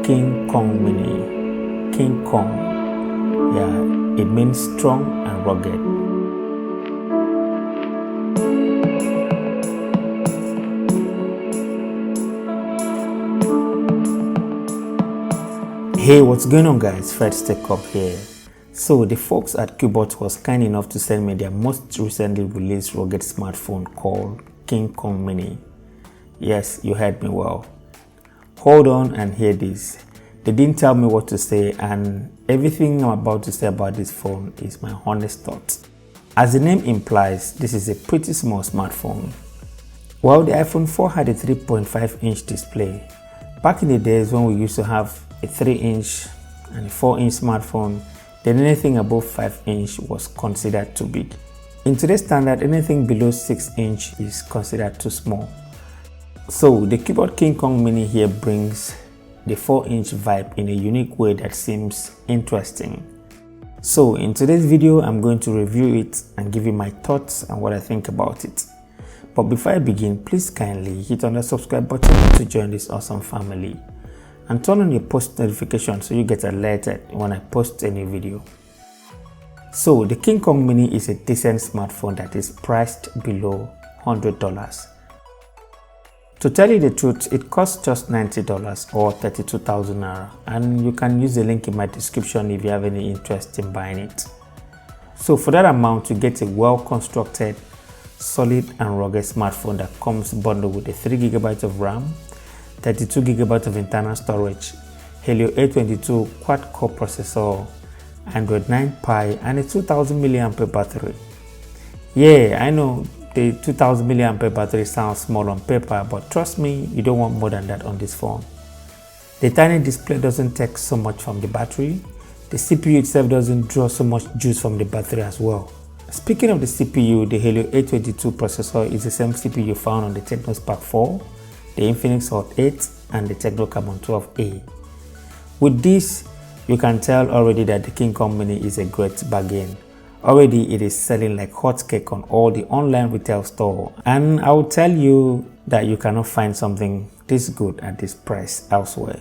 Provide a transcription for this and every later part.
KingKong Mini. King Kong. Yeah, it means strong and rugged. Hey, what's going on guys? Fred's Tech Up here. So the folks at Cubot was kind enough to send me their most recently released rugged smartphone called KingKong Mini. Yes, you heard me well. Hold on and hear this. They didn't tell me what to say, and everything I'm about to say about this phone is my honest thoughts. As the name implies, this is a pretty small smartphone. While the iPhone 4 had a 3.5-inch display, back in the days when we used to have a 3-inch and a 4-inch smartphone, then anything above 5-inch was considered too big. In today's standard, anything below 6-inch is considered too small. So the Cubot KingKong Mini here brings the 4-inch vibe in a unique way that seems interesting. So in today's video, I'm going to review it and give you my thoughts and what I think about it. But before I begin, please kindly hit on the subscribe button to join this awesome family. And turn on your post notifications so you get alerted when I post a new video. So the KingKong Mini is a decent smartphone that is priced below $100. To tell you the truth, it costs just $90 or 32,000 naira, and you can use the link in my description if you have any interest in buying it. So for that amount, you get a well-constructed, solid and rugged smartphone that comes bundled with a 3GB of RAM, 32GB of internal storage, Helio A22 quad-core processor, Android 9 Pie, and a 2000 mAh battery. Yeah, I know the 2000 mAh battery sounds small on paper, but trust me, you don't want more than that on this phone. The tiny display doesn't take so much from the battery. The CPU itself doesn't draw so much juice from the battery as well. Speaking of the CPU, the Helio A22 processor is the same CPU found on the Tecno Spark 4, the Infinix Hot 8 and the Tecno Carbon 12A. With this, you can tell already that the KingKong Mini is a great bargain. Already it is selling like hotcake on all the online retail store, and I will tell you that you cannot find something this good at this price elsewhere.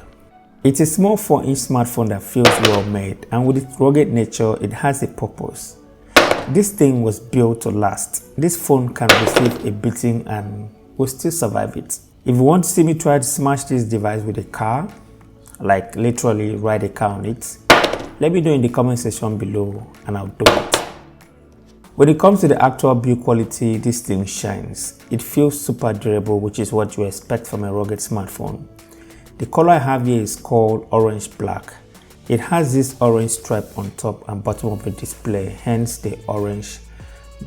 It's a small 4-inch smartphone that feels well made, and with its rugged nature, it has a purpose. This thing was built to last. This phone can receive a beating and will still survive it. If you want to see me try to smash this device with a car, like literally ride a car on it, let me know in the comment section below and I'll do it. When it comes to the actual build quality, this thing shines. It feels super durable, which is what you expect from a rugged smartphone. The color I have here is called orange black. It has this orange stripe on top and bottom of the display, hence the orange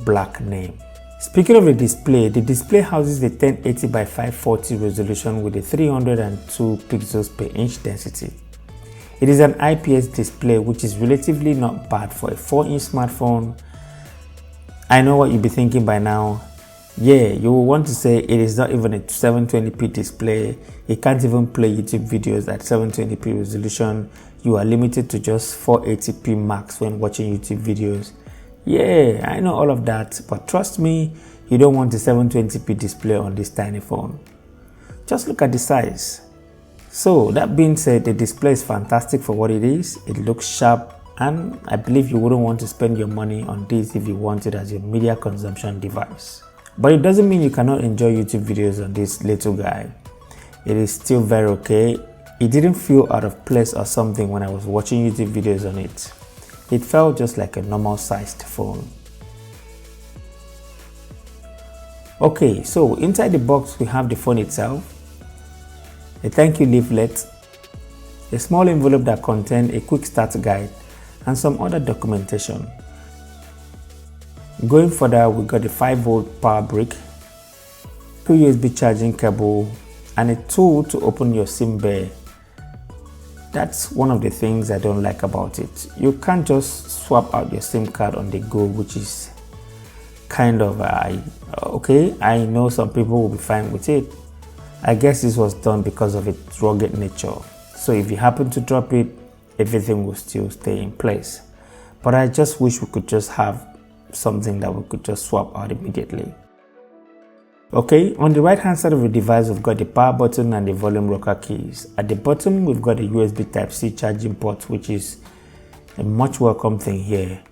black name. Speaking of the display houses a 1080 by 540 resolution with a 302 pixels per inch density. It is an IPS display, which is relatively not bad for a 4-inch smartphone. I know what you'll be thinking by now. Yeah, you will want to say it is not even a 720p display. It can't even play YouTube videos at 720p resolution. You are limited to just 480p max when watching YouTube videos. Yeah, I know all of that, but trust me, you don't want a 720p display on this tiny phone. Just look at the size. So that being said, the display is fantastic for what it is. It looks sharp, and I believe you wouldn't want to spend your money on this if you want it as your media consumption device. But it doesn't mean you cannot enjoy YouTube videos on this little guy. It is still very okay. It didn't feel out of place or something when I was watching YouTube videos on it. It felt just like a normal sized phone. Okay, so inside the box we have the phone itself, a thank you leaflet, a small envelope that contained a quick start guide, and some other documentation. Going further, we got a 5-volt power brick, 2 USB charging cable, and a tool to open your SIM bay. That's one of the things I don't like about it. You can't just swap out your SIM card on the go, which is kind of okay. I know some people will be fine with it. I guess this was done because of its rugged nature. So if you happen to drop it, everything will still stay in place. But I just wish we could just have something that we could just swap out immediately. Okay, on the right hand side of the device, we've got the power button and the volume rocker keys. At the bottom, we've got a USB Type-C charging port, which is a much welcome thing here.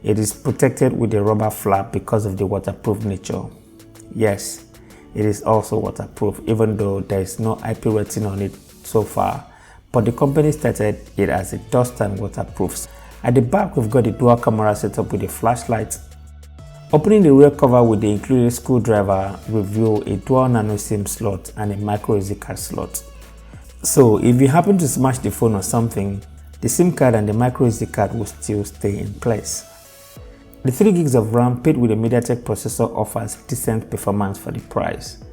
It is protected with a rubber flap because of the waterproof nature. Yes, it is also waterproof, even though there is no IP rating on it so far, but the company stated it as a dust and waterproof. At the back, we've got a dual camera setup with a flashlight. Opening the rear cover with the included screwdriver reveal a dual nano SIM slot and a micro SD card slot. So if you happen to smash the phone or something, the SIM card and the micro SD card will still stay in place. The 3 gigs of RAM paired with a MediaTek processor offers decent performance for the price.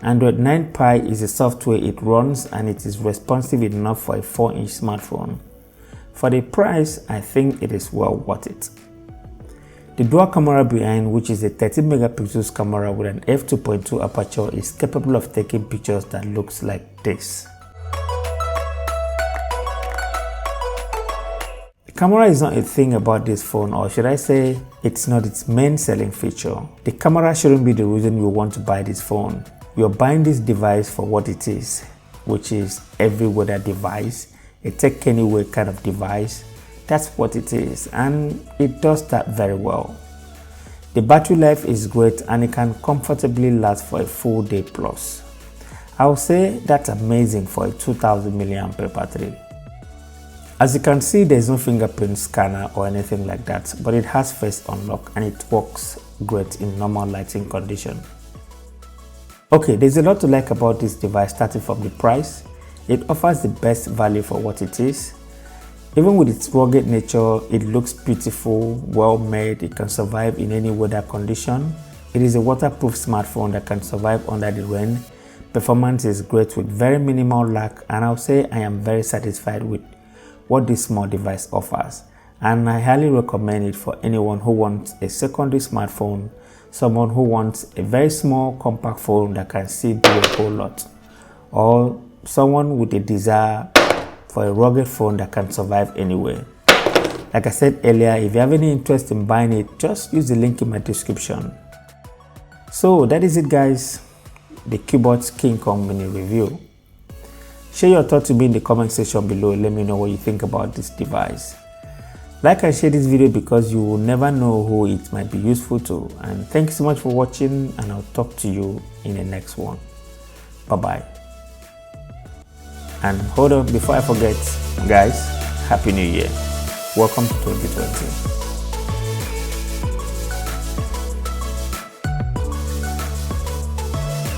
Android 9 Pie is the software it runs, and it is responsive enough for a 4-inch smartphone. For the price, I think it is well worth it. The dual camera behind, which is a 13 megapixels camera with an f2.2 aperture, is capable of taking pictures that looks like this. The camera is not a thing about this phone, or should I say, it's not its main selling feature. The camera shouldn't be the reason you want to buy this phone. You're buying this device for what it is, which is every weather device, a take anywhere kind of device. That's what it is, and it does that very well. The battery life is great, and it can comfortably last for a full day plus. I would say that's amazing for a 2000 mAh battery. As you can see, there's no fingerprint scanner or anything like that, but it has face unlock and it works great in normal lighting condition. Okay, there's a lot to like about this device, starting from the price. It offers the best value for what it is. Even with its rugged nature, it looks beautiful, well made, it can survive in any weather condition. It is a waterproof smartphone that can survive under the rain. Performance is great with very minimal lag, and I'll say I am very satisfied with what this small device offers. And I highly recommend it for anyone who wants a secondary smartphone, someone who wants a very small compact phone that can still do a whole lot, or someone with a desire for a rugged phone that can survive anywhere. Like I said earlier, if you have any interest in buying it, just use the link in my description. So that is it, guys, the Cubot KingKong mini review. Share your thoughts with me in the comment section below. Let me know what you think about this device. Like and share this video because you will never know who it might be useful to. And thank you so much for watching, and I'll talk to you in the next one. Bye bye. And hold on, before I forget, guys, Happy New Year. Welcome to 2020.